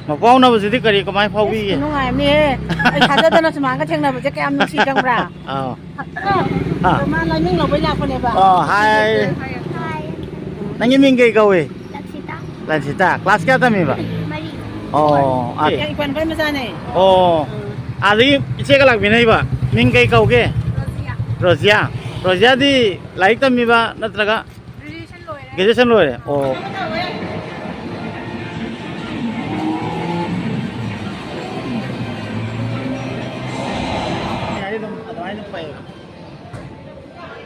ꯃꯄꯥꯎꯅꯕꯁꯤꯗꯤ ꯀꯔꯤ ꯀꯃꯥꯏ ꯐꯥꯎꯕꯤꯒꯦ? ꯅꯨꯡꯉꯥꯏꯕꯅꯦ ꯑꯩ ꯊꯥꯖꯗꯅ ꯁꯨꯃꯥꯏꯅ ꯊꯦꯡꯅꯕꯁꯦ ꯀꯌꯥꯝ ꯅꯨꯡꯁꯤ ꯈꯪꯕ꯭ꯔꯥ? ꯃꯥ ꯂꯥꯏꯃꯤꯡ ꯂꯧꯕꯩ ꯂꯥꯛꯄꯅꯦꯕ. ꯍꯥꯏ. ꯅꯪꯒꯤ ꯃꯤꯡ ꯀꯩ ꯀꯧꯏ? ꯂꯟꯁꯤꯇꯥ. ꯀ꯭ꯂꯥꯁ ꯀꯌꯥ ꯇꯝꯃꯤꯕ? ꯏꯄꯟ ꯈꯣꯏ ꯃꯆꯥꯅꯦ. ꯑꯗꯒꯤ ꯏꯆꯦꯒ ꯂꯥꯛꯃꯤꯟꯅꯩꯕ ꯃꯤꯡ ꯀꯩ ꯀꯧꯒꯦ? ꯔꯣꯖꯤꯌꯥ. ꯔꯣꯖꯤꯌꯥꯗꯤ ꯂꯥꯏꯔꯤꯛ ꯇꯝꯃꯤꯕ ꯅꯠꯇ꯭ꯔꯒ ꯒ꯭ꯔꯦꯖꯨꯑꯦꯁꯟ ꯂꯣꯏꯔꯦ?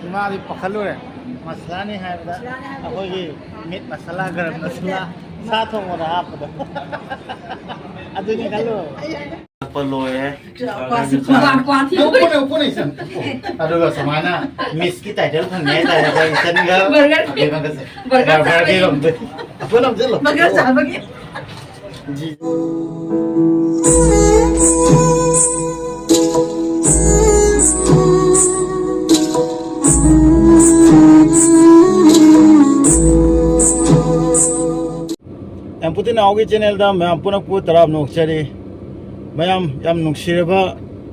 이마디 박할로래 마슬라니 하이보다 거기 밋 마살라 그럼 마살라 사통으로 하거든 아두니 갈로 폴로에 뻔해 있어 아두가 사마나 미스키 타이틀 칸네 타이틀 있는가 버거 버거 apa jello Burger sabagi जी Yang putih na ogi channel da मैं पुनः पु तरफ नोक्चरी मैम याम नुक्सिरबा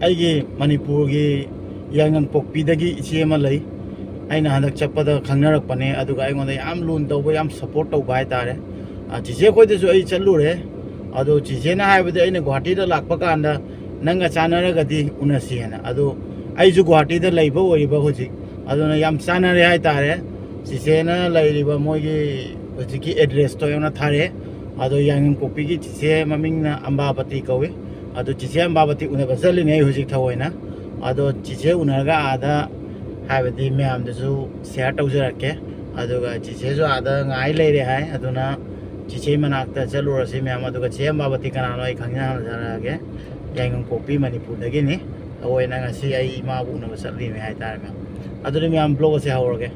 आइगी मणिपुर की यांगन पोकपीदगी इचे मा लई आइना हंदक चप्पदा खंगनरकपने अदुगा आइगोंदा याम लून तौबा याम सपोर्ट तौबा हाय तारे जिजे खोइदसु आई चल्लुरे अदो जिजेना हायबदे आइना गुवाहाटी दा लाकपा कांदा नंगा चानरगदी उनसी हेना अदो आइजु गुवाहाटी दा लैबा ओइबा होजि अदुना याम चानरे हाय तारे जिजेना लैरिबा मोइगी होजिकी एड्रेस तो योना थारे अदो यांगन पोकपी की जिजे ममिंगना अंबाबती कवे अदो जिजे अंबाबती उनबा चलिने होजिक थावैना अदो जिजे उनरगा आदा हायबदी मैमदसु शेयर तौजरके अदुगा जिजेजु आदा ngai leire hai aduna जिजे मनाक्ता चलुरसि ma'am अदुगा जे अंबाबती कनानो आई खंगना Jarange Yangon पोकपी Manipur दगिनि ओइना ngasi ai माबु उनबा चलिने हाय तार मैम अदुनि मैम ब्लॉग से हावरगे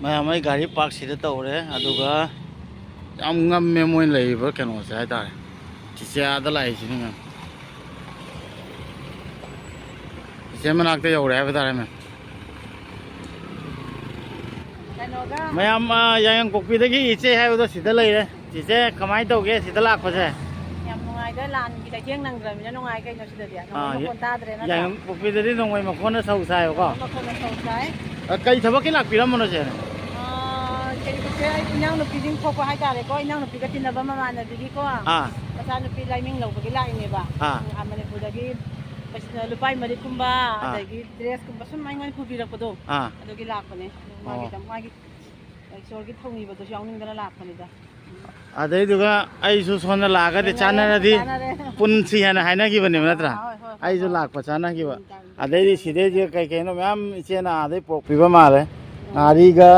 मैं हमारी गाड़ी पार्क सीधे तौरे अदुगा याम ngam मोइन लेइबा केनो से हाय तारे जिसे आदा लाइसिनि मैम जिसे मनाक्ते यौरे हाय तारे मैम मैम यांग पोकपीदगी इचे हायबदा सिदा लेरे जिसे कमाई तौगे सिदा लाकपसे याम नुंगाइदा लान की दैथेंग नंग्रमिना नुंगाइ कैनो सिदादि मखोन ताद्रे ना यांग पोकपीदगी नोंगाइ मखोन सौसायको मखोन सौसाय कई थबकी लाकपिरमनो से ꯀꯩꯁꯦ ꯏꯅꯥꯎ ꯅꯨꯄꯤꯁꯤꯡ ꯊꯣꯛꯄ ꯍꯥꯏꯇꯥꯔꯦꯀꯣ ꯏꯅꯥꯎ ꯅꯨꯄꯤꯒ ꯇꯤꯟꯅꯕ ꯃꯃꯥꯟꯅꯕꯤꯒꯤꯀꯣ ꯃꯆꯥ ꯅꯨꯄꯤ ꯂꯥꯏꯃꯤꯡ ꯂꯧꯕꯒꯤ ꯂꯥꯛꯏꯅꯦꯕ ꯃꯅꯤꯄꯨꯔꯗꯒꯤ ꯂꯨꯄꯥ ꯃꯔꯤꯛꯀꯨꯝꯕ ꯑꯗꯒꯤ ꯗ꯭ꯔꯦꯁꯀꯨꯝꯕ ꯁꯨꯝ ꯑꯩꯉꯣꯟꯗ ꯄꯨꯕꯤꯔꯛꯄꯗꯣ ꯑꯗꯨꯒꯤ ꯂꯥꯛꯄꯅꯦ ꯃꯥꯒꯤ ꯏꯁꯣꯔꯒꯤ ꯊꯧꯅꯤꯕꯗꯨꯁꯨ ꯌꯥꯎꯅꯤꯡꯗꯅ ꯂꯥꯛꯄꯅꯤꯗ ꯑꯗꯩꯗꯨꯒ ꯑꯩꯁꯨ ꯁꯣꯟꯗ ꯂꯥꯛꯑꯒꯗꯤ ꯆꯥꯟꯅꯔꯗꯤ ꯄꯨꯟꯁꯤ ꯍꯥꯏꯅ ꯍꯥꯏꯅꯈꯤꯕꯅꯦꯕ ꯅꯠꯇ꯭ꯔꯥ ꯑꯩꯁꯨ ꯂꯥꯛꯄ ꯆꯥꯟꯅꯈꯤꯕ ꯑꯗꯩꯗꯤ ꯁꯤꯗꯩꯁꯦ ꯀꯩ ꯀꯩꯅꯣ ꯃꯌꯥꯝ ꯏꯆꯦꯅ ꯑꯥꯗꯩ ꯄꯣꯛꯄꯤꯕ ꯃꯥꯜꯂꯦ ꯉꯥꯔꯤꯒ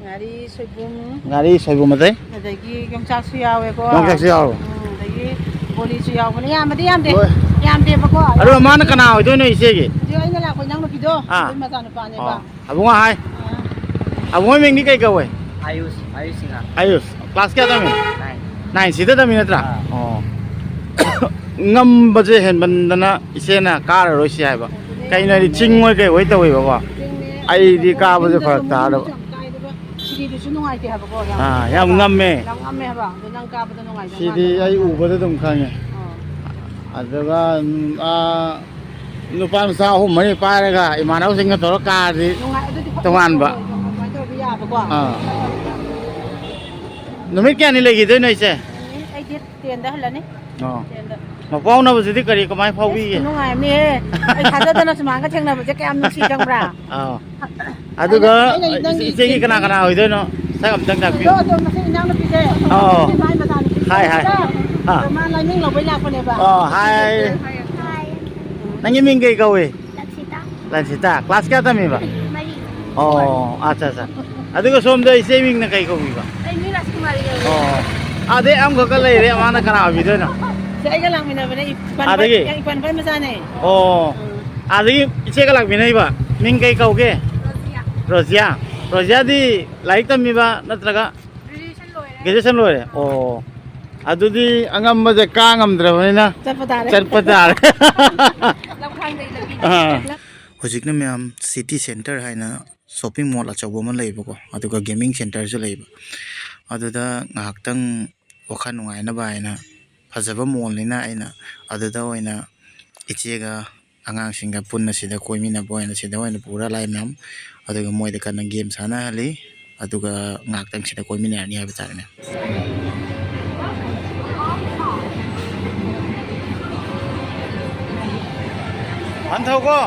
ꯉꯥꯔꯤ ꯁꯣꯏꯕꯨꯝ ꯑꯗꯒꯤ ꯌꯣꯡꯆꯥꯛꯁꯨ ꯌꯥꯎꯋꯦꯀꯣ ꯌꯣꯡꯆꯥꯛꯁꯨ ꯌꯥꯎꯋꯦ ꯑꯗꯒꯤ ꯕꯣꯔꯤꯁꯨ ꯌꯥꯎꯕꯅꯦ ꯌꯥꯝꯕꯗꯤ ꯌꯥꯝꯗꯦꯕꯀꯣ ꯑꯗꯨꯒ ꯃꯥꯅ ꯀꯅꯥ ꯑꯣꯏꯗꯣꯏꯅꯣ ꯏꯆꯦꯒꯤ ꯍꯧꯖꯤꯛ ꯑꯩꯅ ꯂꯥꯛꯄ ꯏꯅꯥꯎ ꯅꯨꯄꯤꯗꯣ ꯑꯗꯨꯏ ꯃꯆꯥꯅꯨꯄꯥꯅꯦꯕ ꯑꯕꯨꯡꯉꯣ ꯍꯥꯏ ꯑꯕꯨꯡꯉꯣ ꯃꯤꯡꯗꯤ ꯀꯩ ꯀꯧꯋꯦ ꯑꯌꯨꯁ ꯑꯌꯨꯁ ꯀ꯭ꯂꯥꯁ ꯀꯌꯥ ꯇꯝꯃꯤ 9 ꯁꯤꯗ ꯇꯝꯃꯤ ꯅꯠꯇ꯭ꯔꯥ ꯉꯝꯕꯁꯦ ꯍꯦꯟꯕꯟꯗꯅ ꯏꯆꯦꯅ ꯀꯥꯔꯔꯣꯏꯁꯤ ꯍꯥꯏꯕ ꯀꯩꯅꯣ ꯍꯥꯏꯗꯤ ꯆꯤꯡ ꯑꯣꯏ ꯀꯩ ꯑꯣꯏ ꯇꯧꯋꯦꯕꯀꯣ ꯑꯩꯗꯤ ꯀꯥꯕꯁꯦ ꯐꯔꯛ ꯇꯥꯗꯕ 시리도 누나이게 하고 야 웅암매 웅암매 해봐 너랑 까보다 누나이게 시리 아이 우보다 좀 강해 아저가 누파 사후 머리 빠르가 이만하고 생겨 돌아가지 동안 봐 놈이 꽤 아니 레기도 너 이제 아이 tiền đó là nè ꯃꯄꯥꯎꯅꯕꯁꯤꯗꯤ ꯀꯔꯤ ꯀꯃꯥꯏ ꯐꯥꯎꯕꯤꯒꯦ? ꯅꯨꯡꯉꯥꯏꯕꯅꯦ ꯑꯩ ꯊꯥꯖꯗꯅ ꯁꯨꯃꯥꯏꯅ ꯊꯦꯡꯅꯕꯁꯦ ꯀꯌꯥꯝ ꯅꯨꯡꯁꯤ ꯈꯪꯕ꯭ꯔꯥ? ꯑꯗꯨꯒ ꯏꯆꯦꯒꯤ ꯀꯅꯥ ꯀꯅꯥ ꯑꯣꯏꯗꯣꯏꯅꯣ? ꯁꯛ ꯑꯝꯇꯪ ꯇꯥꯛꯄꯤꯌꯨ. ꯑꯗꯣ ꯃꯁꯤ ꯏꯅꯥꯎ ꯅꯨꯄꯤꯁꯦ. ꯃꯥꯏ ꯃꯆꯥꯅꯨꯄꯤ. ꯍꯥꯏ. ꯃꯥ ꯂꯥꯏꯃꯤꯡ ꯂꯧꯕꯩ ꯂꯥꯛꯄꯅꯦꯕ. ꯍꯥꯏ. ꯅꯪꯒꯤ ꯃꯤꯡ ꯀꯩ ꯀꯧꯏ? ꯂꯟꯁꯤꯇꯥ. ꯀ꯭ꯂꯥꯁ ꯀꯌꯥ ꯇꯝꯃꯤꯕ? 3. ꯑꯠꯆꯥ. ꯑꯗꯨꯒ ꯁꯣꯝꯗ ꯏꯆꯦ ꯃꯤꯡꯅ ꯀꯩ ꯀꯧꯕꯤꯕ? ꯑꯩ ꯃꯤ ꯔꯥꯖꯀꯨꯃꯥꯔꯤ. ꯑꯗꯩ ꯑꯃꯈꯛꯀ ꯂꯩꯔꯦ ꯑꯃꯅ ꯀꯅꯥ ꯑꯣꯏꯕꯤꯗꯣꯏꯅꯣ? ꯑꯩꯒ ꯂꯥꯛꯃꯤꯟꯅꯕꯅꯦ ꯏꯄꯟ ꯈꯣꯏ ꯃꯆꯥꯅꯦ ꯑꯗꯒꯤ ꯏꯆꯦꯒ ꯂꯥꯛꯃꯤꯟꯅꯩꯕ มิงไกเก่าเก้โรเซียโรเซียดีไลค์ตั้มมีบ้านัตระกะเกจฉันรวยโอ้อะดูดีอังมมาจะก้างมเดรวันนี้นะจัดประดาร์ฮุจิกนั่นมีอันซิตี้เซ็นเตอร์ให้นะช้อปปิ้งมอลล์อาจจะว่ามันเลยบุก็อะดูก็เกมมิ่งเซ็นเตอร์จะเลยบุอะดูด้างหักตั้งว่าขันงไงนะบ่ายนะพาจะว่ามอลล์เลยนะไอ้นะอะดูด้าไว้นะอิจิกะอังสิงคโปร์นะสิดาคุยมีนะบ่อยนะสิดาไว้นะปูระไลน์น้ำอะดูก็มวยเด็กกันนังเกมสานะเลยอะดูก็หักตั้งสิดาคุยมีเนี่ยนี่ให้ไปจ่ายเนี่ยอันเท่าก็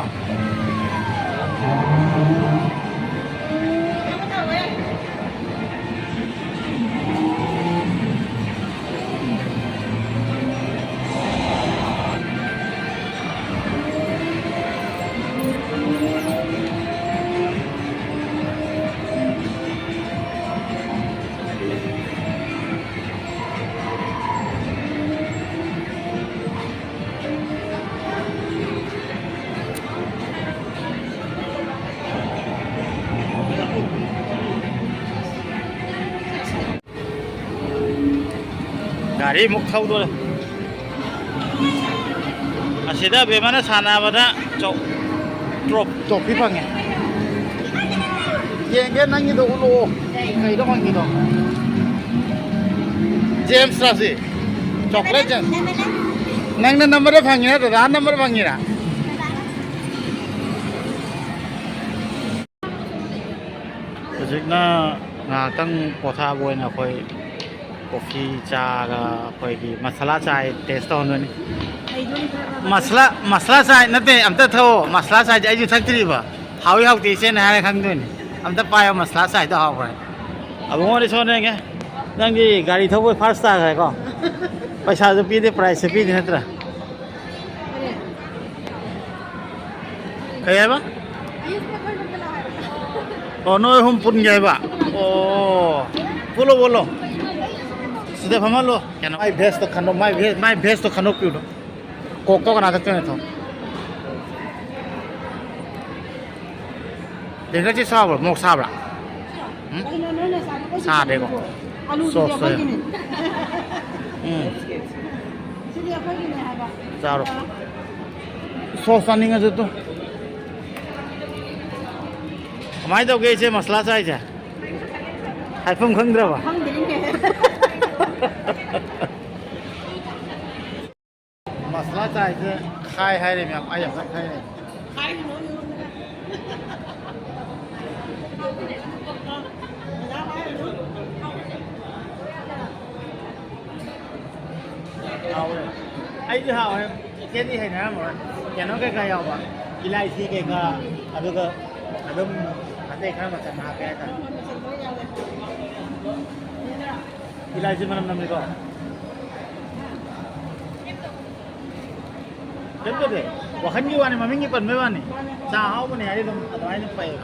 गाड़ी मुख थाउ दो असिदा बेमाना साना बदा चौ ड्रॉप भी फंगे येंगे नंगी दो उलो कई दो फंगी दो जेम्स रासी चॉकलेट जेम्स नंग ने नंबर फंगी ना तो रान नंबर फंगी ना जितना ना तंग पोथा बोय ना कोई कॉफी चा का कोई की मसाला चाय टेस्ट होने नहीं मसाला चाय नते अम्ता थो मसाला चाय जाए जो थकती बा हावी हाव तीसे ना है खंग दोनी अम्ता पाया मसाला चाय तो हाव रहे अब वो नहीं सोने के नंगी गाड़ी थो वो फर्स्ट आ गए को पैसा जो पी दे प्राइस से पी दे नत्रा क्या है बा ओ नो हम पुन गए बा ओ बोलो sudah paham lo? Kenapa? My best to kano, my best to kano piu lo. Koko kan ada tuh itu. Dengar sih sabar, mau sabar. Sabar deh kok. Sos ya. Sabar. Sos ani nggak tuh. Kemarin tuh kayak masalah saja. iPhone khang berapa? मसला चाहिए खाए है रे मैं आया सब खाए रे आई जो हाँ है क्या दी है ना मोर क्या नो क्या क्या हुआ इलायची के का अदम आते खाना मत ना क्या था इलायची मनम नमी को Tentu deh, wahan juga nih, mami ngipan mewa nih. Cahau pun hari dong, atau ini apa ya?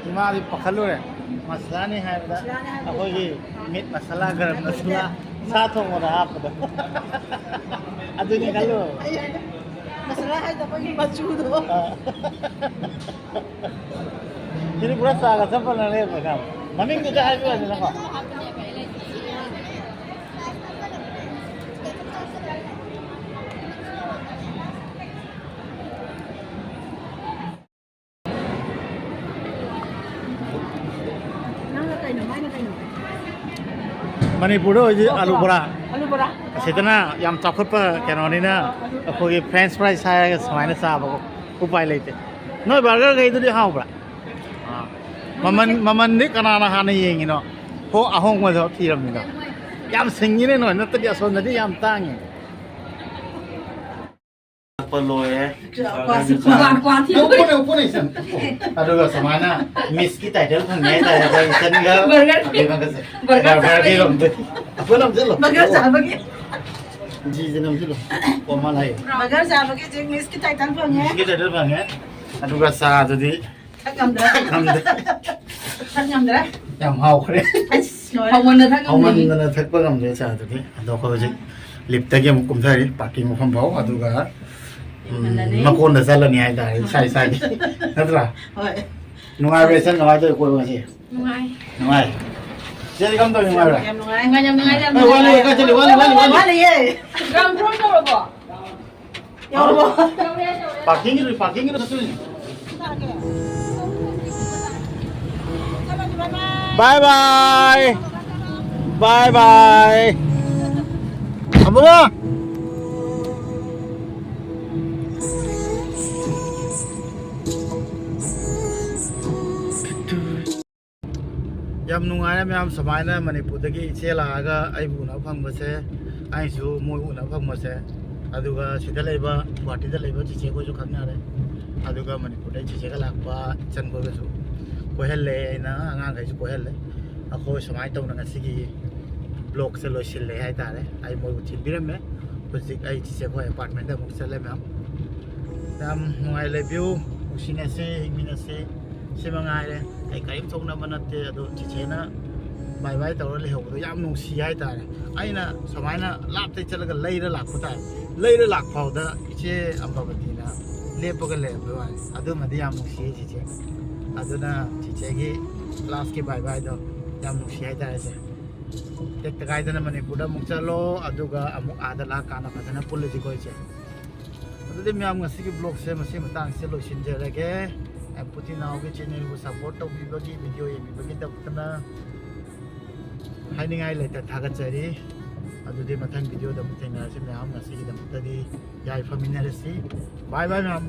Cuma di pakalu ya, masalah nih hari dah. Aku ini mit masalah garam masalah satu orang apa dah? Aduh ini kalau masalah hari dapat ini baju tuh. Jadi berat agak sampai nanti macam. Mami juga hari juga nih kok. Manipur itu alu bora. Setelah yang cakap apa kerana ni na, aku ke French fries saya semaine sah aku upai lete. Noi burger ke itu dia hau bora. Maman ni kerana hana yang ini, ho ahong macam tiram ni. Yang singgih ni noi, nanti dia soal nanti yang tangi. Perlu ya. Upon isan. Aduh gak sama na. Miss kita itu kan ni ada isan gak. Burger di lom tu. Apa lom tu? Burger siapa ke? Ji jenam tu. Komal hai. Burger siapa ke? Jadi miss kita itu pun ya. Kita itu bang ya. Aduh gak sah tadi. Thằng nhầm đấy. Nhầm hậu kre. Hậu mình là thằng hậu mình là thằng bưng làm gì sao tadi. Aduh kau jadi lip tadi yang kum tadi parking mau pembau aduh gak. มาโคนแต่สั้นละเนี่ยได้ใช่ใช่นั่นแหละ เฮ้ย นุ่งไอเวสันกับไอ้ตัวคุยกันสิ นุ่งไง นุ่งไอเจ้าที่คำตัวนุ่งไอเลย ยังไง นุ่งไงยังไงยัง เออวันนี้ก็จะหรือวันนี้ ว่าเลยเย่ กำพุ่งตัวบ่ เดี๋ยวบอก parking itu satu ni bye bye bye bye apa lah yam nungai na yam samai na Manipur dagi chela aga ai bu na phang ba se ai su moi u na phang ma se aduga sida leiba guwahati da leiba chiche ko ju khangna re aduga Manipur dai chiche ga lakpa chan bo ga su ko helle na anga ga su ko helle ako samai tong na ngasi gi block se lo sil le hai ta re ai moi u chin biram me project ai chiche ko apartment da muk se le me am nungai le view usine se hingmina se mangai re ai kai thong na manate ado chiche na bye bye tawra le hodo yam nung si hai ta ai na samai na lap te chalaga leira lak pata leira lak phau da iche ambavati na lepaga le ba adu madi yam nung si chiche adu na chiche gi last ke bye bye do yam nung si hai ta se tek takai da na Manipur da muk chalo adu ga amu adala kana phadana pulli ko che adu de myam ngasi gi blog se masi matang se lo shin je rage Putin now ke channel ko support to bagi video ye bagi ta kana haingai le ta thaga chari adu de mathang video da muthai na se myam ngasi gi da mutadi yai famina resi bye bye myam